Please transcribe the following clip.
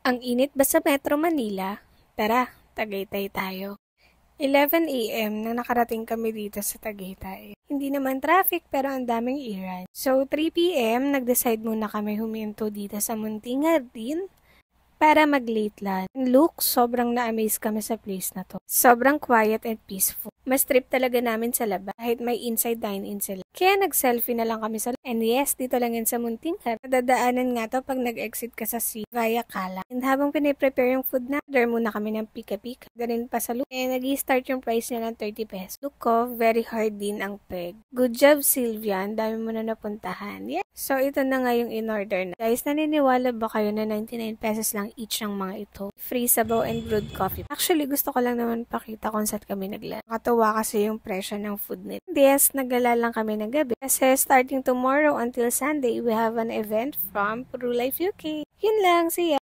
Ang init ba sa Metro Manila? Tara, Tagaytay tayo. 11 AM nang nakarating kami dito sa Tagaytay. Hindi naman traffic pero ang daming iran. So 3 PM nag-decide muna kami huminto dito sa Muntingan din para mag-late lunch. Look, sobrang na-amaze kami sa place na to. Sobrang quiet and peaceful. Mas trip talaga namin sa labas kahit may inside dine-in sila. Kaya nag-selfie na lang kami sa and yes, dito lang yan sa Muntingan. Nadadaanan nga to pag nag-exit ka sa sea via Kala. And habang piniprepare yung food na, order muna kami ng pika-pika. Ganun pa sa look. And nag-start yung price niya ng 30 pesos. Look ko, very hard din ang peg. Good job, Sylvia. Ang dami mo na napuntahan. Yeah. So, ito na nga yung in-order na. Guys, naniniwala ba kayo na 99 pesos lang each ng mga ito? Free sabaw and brewed coffee. Actually, gusto ko lang naman pakita kung saan kami nagla. Nakatuwa kasi yung presyo ng food nito. Yes, naglala lang kami ng gabi. Kasi starting tomorrow until Sunday, we have an event from Puro Life UK. Yun lang, see ya!